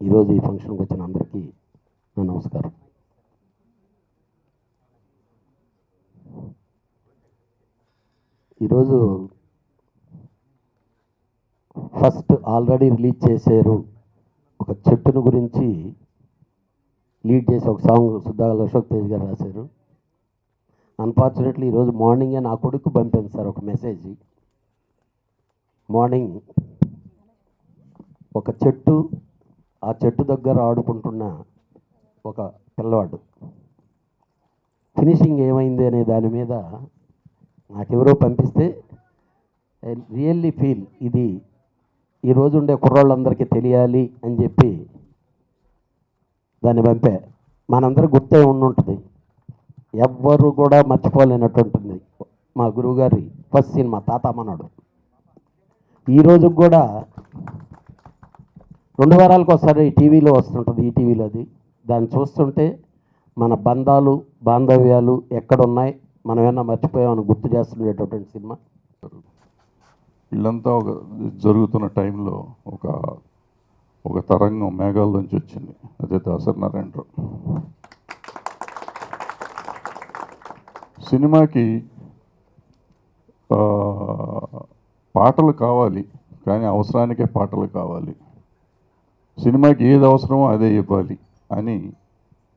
ఈరోజు ఈ ఫంక్షన్కి వచ్చిన అందరికీ నా నమస్కారం. ఈరోజు ఫస్ట్ ఆల్రెడీ రిలీజ్ చేశారు ఒక చెట్టును గురించి లీడ్ చేసి ఒక సాంగ్ సుద్దాగల అశోక్ తేజ్ గారు రాశారు. అన్ఫార్చునేట్లీ ఈరోజు మార్నింగే నా కొడుకు పంపింది సార్ ఒక మెసేజ్. మార్నింగ్ ఒక చెట్టు, ఆ చెట్టు దగ్గర ఆడుకుంటున్న ఒక పిల్లవాడు ఫినిషింగ్ ఏమైంది అనే దాని మీద నాకెవరో పంపిస్తే ఐ రియల్లీ ఫీల్ ఇది ఈరోజు ఉండే కుర్రాళ్ళందరికీ తెలియాలి అని చెప్పి దాన్ని పంపే. మనందరూ గుర్తే ఉండుంటుంది, ఎవ్వరు కూడా మర్చిపోలేనటువంటిది మా గురువుగారి ఫస్ట్ సినిమా తాతామన్నాడు. ఈరోజు కూడా 2 వారాలకు ఒకసారి టీవీలో వస్తుంటుంది, ఈటీవీలో. అది దాన్ని చూస్తుంటే మన బంధాలు బాంధవ్యాలు ఎక్కడున్నాయి, మనం ఏమన్నా మర్చిపోయామని గుర్తు చేస్తుండేటటువంటి సినిమా. వీళ్ళంతా ఒక జరుగుతున్న టైంలో ఒక తరంగం మేఘాల్లోంచి వచ్చింది, అదే దాసరి నారాయణరావు. సినిమాకి పాటలు కావాలి, కానీ అవసరానికే పాటలు కావాలి. సినిమాకి ఏది అవసరమో అదే ఇవ్వాలి అని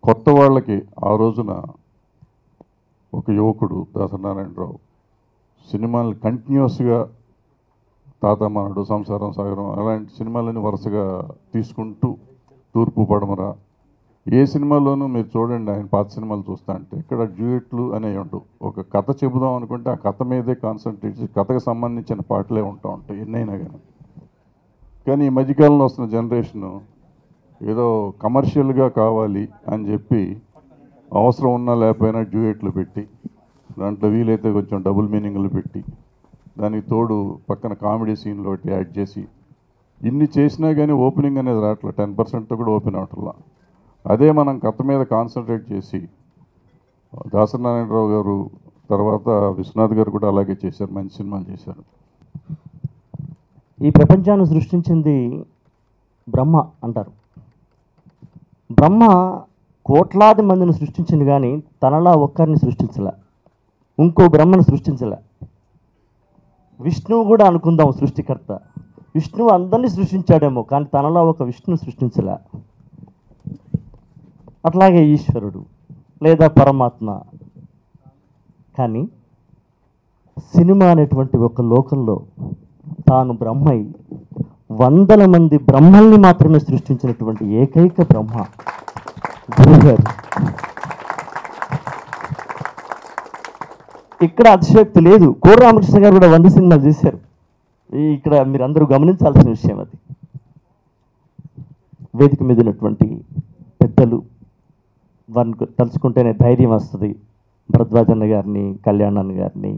కొత్త వాళ్ళకి ఆ రోజున ఒక యువకుడు దాసరి నారాయణరావు సినిమాలు కంటిన్యూస్గా తాతమ్మనుడు, సంసారం సాగరం అలాంటి సినిమాలని వరుసగా తీసుకుంటూ తూర్పు పడమర ఏ సినిమాలోనూ మీరు చూడండి, ఆయన పాత సినిమాలు చూస్తా అంటే ఇక్కడ డ్యూయెట్లు అనేవి ఉండవు. ఒక కథ చెబుదాం అనుకుంటే ఆ కథ మీదే కాన్సన్ట్రేట్ చేసి కథకు సంబంధించిన పాటలే ఉంటూ ఉంటాయి ఎన్నైనా కానీ. కానీ ఈ మధ్యకాలంలో వస్తున్న జనరేషను ఏదో కమర్షియల్గా కావాలి అని చెప్పి అవసరం ఉన్నా లేకపోయినా డ్యూయెట్లు పెట్టి దాంట్లో వీలైతే కొంచెం డబుల్ మీనింగ్లు పెట్టి దానికి తోడు పక్కన కామెడీ సీన్లు ఒకటి యాడ్ చేసి ఇన్ని చేసినా కానీ ఓపెనింగ్ అనేది రావట్లేదు. 10% కూడా ఓపెన్ అవట్లా. అదే మనం కథ మీద కాన్సన్ట్రేట్ చేసి దాసరి నారాయణరావు గారు తర్వాత విశ్వనాథ్ గారు కూడా అలాగే చేశారు, మంచి సినిమాలు చేశారు. ఈ ప్రపంచాన్ని సృష్టించింది బ్రహ్మ అంటారు. బ్రహ్మ కోట్లాది మందిని సృష్టించింది, కానీ తనలా ఒక్కరిని సృష్టించలే, ఇంకో బ్రహ్మను సృష్టించలే. విష్ణువు కూడా అనుకుందాం సృష్టికర్త. విష్ణువు అందరినీ సృష్టించాడేమో, కానీ తనలా ఒక విష్ణువు సృష్టించలే. అట్లాగే ఈశ్వరుడు లేదా పరమాత్మ. కానీ సినిమా అనేటువంటి ఒక లోకంలో తాను బ్రహ్మై 100 మంది బ్రహ్మల్ని మాత్రమే సృష్టించినటువంటి ఏకైక బ్రహ్మ గురుగారు. ఇక్కడ అతిశయోక్తి లేదు. కోర రామకృష్ణ గారు కూడా 100 సినిమాలు చేశారు. ఇక్కడ మీరు అందరూ గమనించాల్సిన విషయం అది. వేదిక మీద ఉన్నటువంటి పెద్దలు వారిని తలుచుకుంటేనే ధైర్యం వస్తుంది. భరద్వాజన్న గారిని, కళ్యాణ్ అన్న గారిని,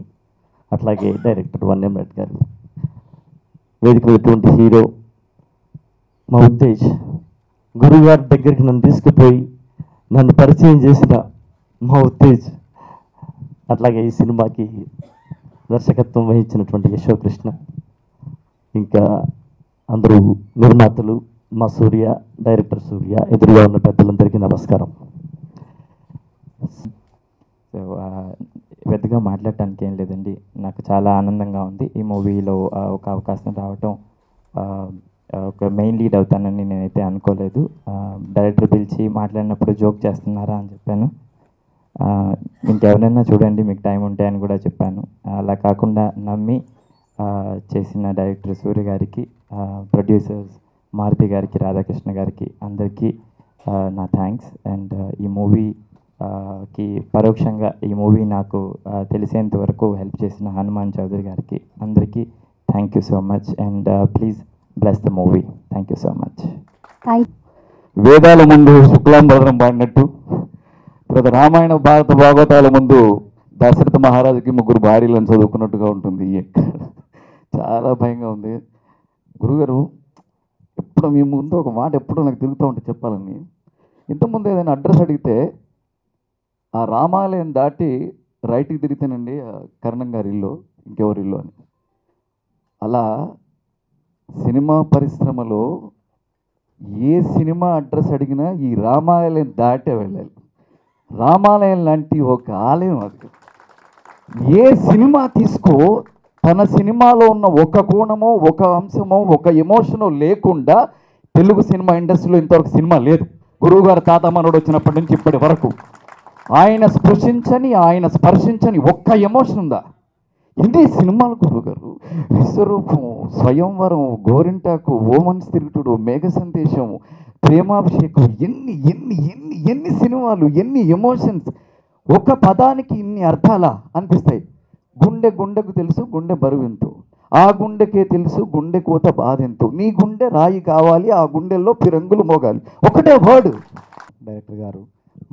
అట్లాగే డైరెక్టర్ వన్యం రెడ్డి గారిని, వేదిక మీదటువంటి హీరో మా ఉత్తేజ్, గురుగారి దగ్గరికి నన్ను తీసుకుపోయి నన్ను పరిచయం చేసిన మా ఉత్తేజ్, అట్లాగే ఈ సినిమాకి దర్శకత్వం వహించినటువంటి యశోకృష్ణ, ఇంకా అందరూ నిర్మాతలు, మా సూర్య, డైరెక్టర్ సూర్య, ఎదురుగా ఉన్న పెద్దలందరికీ నమస్కారం. సో పెద్దగా మాట్లాడటానికి ఏం లేదండి. నాకు చాలా ఆనందంగా ఉంది ఈ మూవీలో ఒక అవకాశం రావటం. ఒక మెయిన్ లీడ్ అవుతానని నేనైతే అనుకోలేదు. డైరెక్టర్ పిలిచి మాట్లాడినప్పుడు జోక్ చేస్తున్నారా అని చెప్పాను. ఇంకెవరైనా చూడండి మీకు టైం ఉంటే అని కూడా చెప్పాను. అలా కాకుండా నమ్మి చేసిన డైరెక్టర్ సూర్య గారికి, ప్రొడ్యూసర్స్ మారుతి గారికి, రాధాకృష్ణ గారికి, అందరికీ నా థ్యాంక్స్. అండ్ ఈ మూవీకి పరోక్షంగా ఈ మూవీ నాకు తెలిసేంత వరకు హెల్ప్ చేసిన హనుమాన్ చౌదరి గారికి, అందరికీ thank you so much. And please bless the movie. Thank you so much. వేదాల ముందు శుక్లాంబరం పాడినట్టు తర్వాత రామాయణ భారత భాగవతాల ముందు దశరథ మహారాజుకి 3 భార్యలను చదువుకున్నట్టుగా ఉంటుంది. చాలా భయంగా ఉంది. గురుగారు, ఎప్పుడు మీ ముందు ఒక మాట ఎప్పుడూ నాకు తిరుగుతూ ఉంటే చెప్పాలని. ఇంతకుముందు ఏదైనా అడ్రస్ అడిగితే ఆ రామాలయం దాటి రైట్కి తిరిగితేనండి కరణం గారి ఇల్లు, ఇంకెవరి ఇల్లు అని. అలా సినిమా పరిశ్రమలో ఏ సినిమా అడ్రస్ అడిగినా ఈ రామాలయం దాటే వెళ్ళాలి. రామాలయం లాంటి ఒక ఆలయం అది. ఏ సినిమా తీసుకో తన సినిమాలో ఉన్న ఒక కోణమో ఒక అంశమో ఒక ఎమోషనో లేకుండా తెలుగు సినిమా ఇండస్ట్రీలో ఇంతవరకు సినిమా లేదు. గురువుగారు తాత మనోడు వచ్చినప్పటి నుంచి ఇప్పటి వరకు ఆయన స్పర్శించని ఒక్క ఎమోషన్ ఉందా? ఇదే సినిమాలు గురువుగారు. విశ్వరూపం, స్వయంవరం, గోరింటాకు, ఓమన్స్ తిరుగుతుడు, మేఘ సందేశం, ప్రేమాభిషేకం, ఎన్ని ఎన్ని ఎన్ని ఎన్ని సినిమాలు, ఎన్ని ఎమోషన్స్. ఒక పదానికి ఇన్ని అర్థాలా అనిపిస్తాయి. గుండెకు తెలుసు గుండె బరువెంతో, ఆ గుండెకే తెలుసు గుండె కోత బాధెంతో, నీ గుండె రాయి కావాలి, ఆ గుండెల్లో పిరంగులు మోగాలి. ఒకటే వర్డ్. డైరెక్టర్ గారు,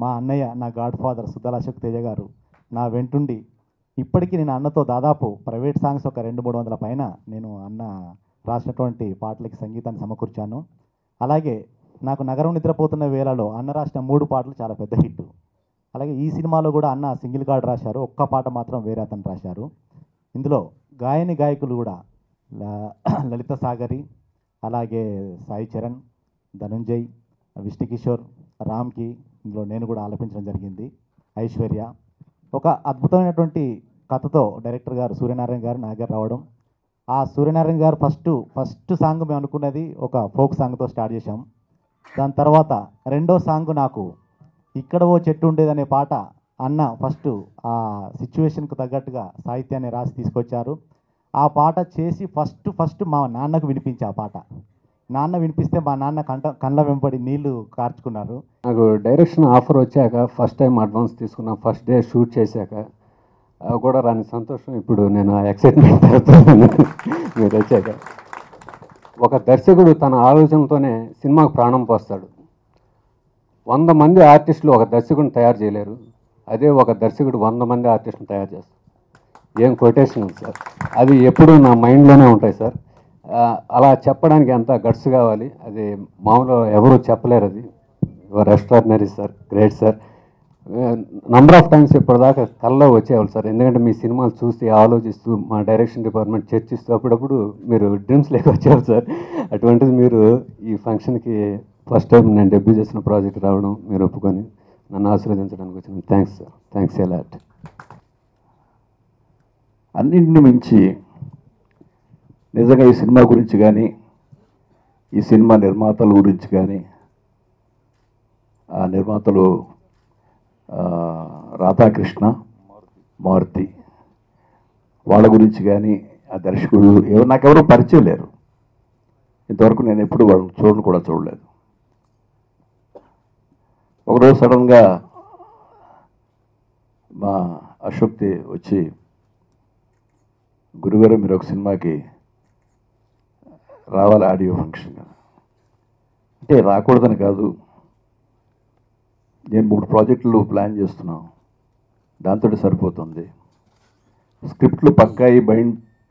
మా అన్నయ్య, నా గాడ్ ఫాదర్ సుద్దాల అశోక్ తేజ గారు నా వెంటుండి ఇప్పటికీ నేను అన్నతో దాదాపు ప్రైవేట్ సాంగ్స్ ఒక 200-300 పైన నేను అన్న రాసినటువంటి పాటలకి సంగీతాన్ని సమకూర్చాను. అలాగే నాకు నగరం నిద్రపోతున్న వేళలో అన్న రాసిన 3 పాటలు చాలా పెద్ద హిట్. అలాగే ఈ సినిమాలో కూడా అన్న సింగిల్ కార్డ్ రాశారు, ఒక్క పాట మాత్రం వేరే అతను రాశారు. ఇందులో గాయకులు కూడా లలిత సాగరి, అలాగే సాయి చరణ్, ధనుంజయ్, విష్ణు కిషోర్, రామ్కి ఇందులో నేను కూడా ఆలపించడం జరిగింది. ఐశ్వర్య. ఒక అద్భుతమైనటువంటి కథతో డైరెక్టర్ గారు సూర్యనారాయణ గారు నా దగ్గర రావడం. ఆ సూర్యనారాయణ గారు ఫస్ట్ సాంగ్ మేము అనుకున్నది ఒక ఫోక్ సాంగ్తో స్టార్ట్ చేశాం. దాని తర్వాత రెండో సాంగ్ నాకు ఇక్కడ ఓ చెట్టు ఉండేదనే పాట అన్న ఫస్ట్ ఆ సిచ్యువేషన్కు తగ్గట్టుగా సాహిత్యాన్ని రాసి తీసుకొచ్చారు. ఆ పాట చేసి ఫస్ట్ మా నాన్నకు వినిపించే ఆ పాట. నాన్న వినిపిస్తే మా నాన్న కళ్ళ వెంబడి నీళ్లు కార్చుకున్నారు. నాకు డైరెక్షన్ ఆఫర్ వచ్చాక ఫస్ట్ టైం అడ్వాన్స్ తీసుకున్నా, ఫస్ట్ డే షూట్ చేశాక కూడా రాని సంతోషం ఇప్పుడు నేను ఆ ఎక్సైట్మెంట్ పెడుతున్నాను. మీరు వచ్చాక ఒక దర్శకుడు తన ఆలోచనతోనే సినిమాకు ప్రాణం పోస్తాడు. 100 మంది ఆర్టిస్టులు ఒక దర్శకుడిని తయారు చేయలేరు, అదే ఒక దర్శకుడు 100 మంది ఆర్టిస్టులను తయారు చేస్తాడు. ఏం కొటేషన్ సార్, అది ఎప్పుడూ నా మైండ్లోనే ఉంటాయి సార్. అలా చెప్పడానికి ఎంత గట్స్ కావాలి, అది మామూలు ఎవరు చెప్పలేరు. అది your extraordinary sir, great sir. Number of times ఇప్పటిదాకా కల్లో వచ్చేవాళ్ళు సార్, ఎందుకంటే మీ సినిమాలు చూసి ఆలోచిస్తూ మా డైరెక్షన్ డిపార్ట్మెంట్ చర్చిస్తూ అప్పుడప్పుడు మీరు డ్రీమ్స్ లేక వచ్చేవాళ్ళు సార్. అటువంటిది మీరు ఈ ఫంక్షన్కి ఫస్ట్ టైం నేను డెబ్యూ చేసిన ప్రాజెక్ట్ రావడం, మీరు ఒప్పుకొని నన్ను ఆశీర్వదించడానికి వచ్చిన thanks sir, thanks a lot. అన్నింటిని మించి నిజంగా ఈ సినిమా గురించి కానీ, ఈ సినిమా నిర్మాతల గురించి కానీ, ఆ నిర్మాతలు రాధాకృష్ణ, మారుతి, వాళ్ళ గురించి కానీ, ఆ దర్శకుడు నాకెవరూ పరిచయం లేరు. ఇంతవరకు నేను ఎప్పుడు వాళ్ళని కూడా చూడలేదు. ఒకరోజు సడన్గా మా అశోక్తి వచ్చి, గురుగారు మీరు ఒక సినిమాకి రావాలి ఆడియో ఫంక్షన్. అంటే రాకూడదని కాదు, నేను 3 ప్రాజెక్టులు ప్లాన్ చేస్తున్నాను, దాంతో సరిపోతుంది. స్క్రిప్ట్లు పక్కాయి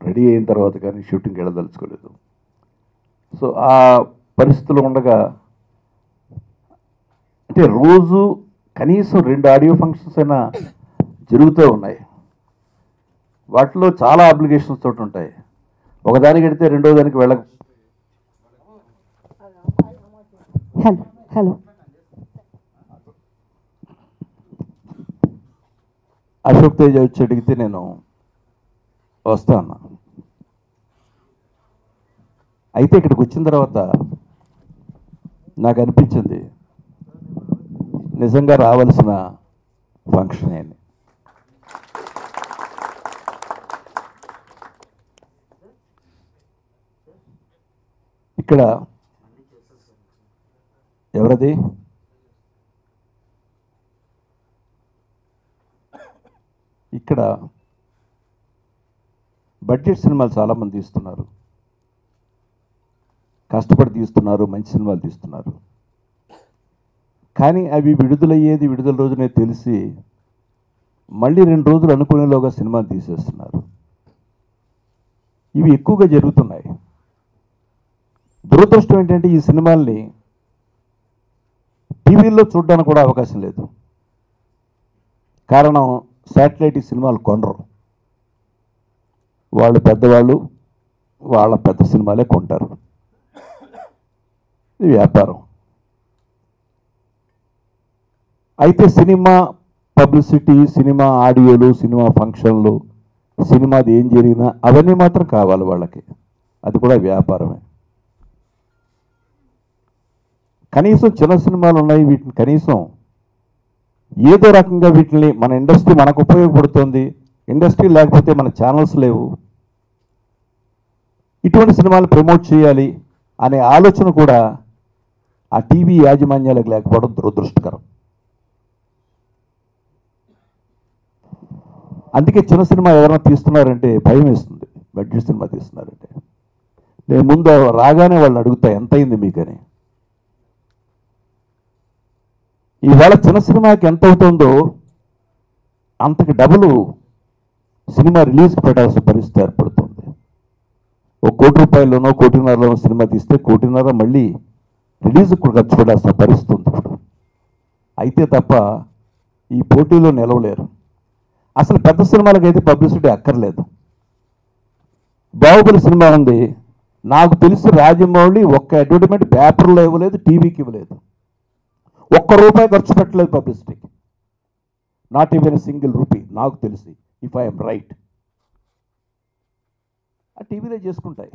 రెడీ అయిన తర్వాత కానీ షూటింగ్కి వెళ్ళదలుచుకోలేదు. సో ఆ పరిస్థితులు ఉండగా, అంటే రోజు కనీసం 2 ఆడియో ఫంక్షన్స్ అయినా జరుగుతూ ఉన్నాయి. వాటిలో చాలా అప్లికేషన్స్ తోటి ఉంటాయి. ఒకదానికి వెళితే రెండో దానికి హలో అశోక్ తేజ వచ్చి అడిగితే నేను వస్తాను. అయితే ఇక్కడికి వచ్చిన తర్వాత నాకు అనిపించింది నిజంగా రావాల్సిన ఫంక్షన్ అని. ఇక్కడ ఎవరది? ఇక్కడ బడ్జెట్ సినిమాలు చాలామంది తీస్తున్నారు, కష్టపడి తీస్తున్నారు, మంచి సినిమాలు తీస్తున్నారు. కానీ అవి విడుదల రోజునే తెలిసి మళ్ళీ 2 రోజులు అనుకునేలోగా సినిమాలు తీసేస్తున్నారు. ఇవి ఎక్కువగా జరుగుతున్నాయి. దురదృష్టం ఏంటంటే ఈ సినిమాల్ని టీవీల్లో చూడడానికి కూడా అవకాశం లేదు. కారణం శాటిలైట్ ఈ సినిమాలు కొనరు. వాళ్ళు పెద్దవాళ్ళు వాళ్ళ పెద్ద సినిమాలే కొంటారు. ఇది వ్యాపారం. అయితే సినిమా పబ్లిసిటీ, సినిమా ఆడియోలు, సినిమా ఫంక్షన్లు, సినిమాది ఏం జరిగినా అవన్నీ మాత్రం కావాలి వాళ్ళకి. అది కూడా వ్యాపారమే. కనీసం చిన్న సినిమాలు ఉన్నాయి, వీటిని కనీసం ఏదో రకంగా వీటిని మన ఇండస్ట్రీ మనకు ఉపయోగపడుతుంది, ఇండస్ట్రీ లేకపోతే మన ఛానల్స్ లేవు, ఇటువంటి సినిమాలు ప్రమోట్ చేయాలి అనే ఆలోచన కూడా ఆ టీవీ యాజమాన్యాలకు లేకపోవడం దురదృష్టకరం. అందుకే చిన్న సినిమా ఎవరైనా తీస్తున్నారంటే భయం వేస్తుంది. బడ్జెట్ సినిమా తీస్తున్నారంటే నేను ముందు రాగానే వాళ్ళని అడుగుతా ఎంత అయింది మీకని. ఇవాళ చిన్న సినిమాకి ఎంత అవుతుందో అంతకు డబుల్ సినిమా రిలీజ్కి పెట్టాల్సిన పరిస్థితి ఏర్పడుతుంది. ఒక ₹1 కోటిలోనో ₹1.5 సినిమా తీస్తే ₹1.5 మళ్ళీ రిలీజ్కి కూడా ఖర్చు పెట్టాల్సిన పరిస్థితి ఉంది ఇప్పుడు. అయితే తప్ప ఈ పోటీలో నిలవలేరు. అసలు పెద్ద సినిమాలకు అయితే పబ్లిసిటీ అక్కర్లేదు. బాహుబలి సినిమా ఉంది, నాకు తెలిసి రాజమౌళి ఒక్క అడ్వర్టైజ్మెంట్ పేపర్లో ఇవ్వలేదు, టీవీకి ఇవ్వలేదు, ₹1 ఖర్చు పెట్టలేదు పబ్లిసిటీకి. నాట్ ఈవెన్ సింగిల్ రూపీ నాకు తెలిసి, ఇఫ్ ఐఎమ్ రైట్. ఆ టీవీలో చేసుకుంటాయి.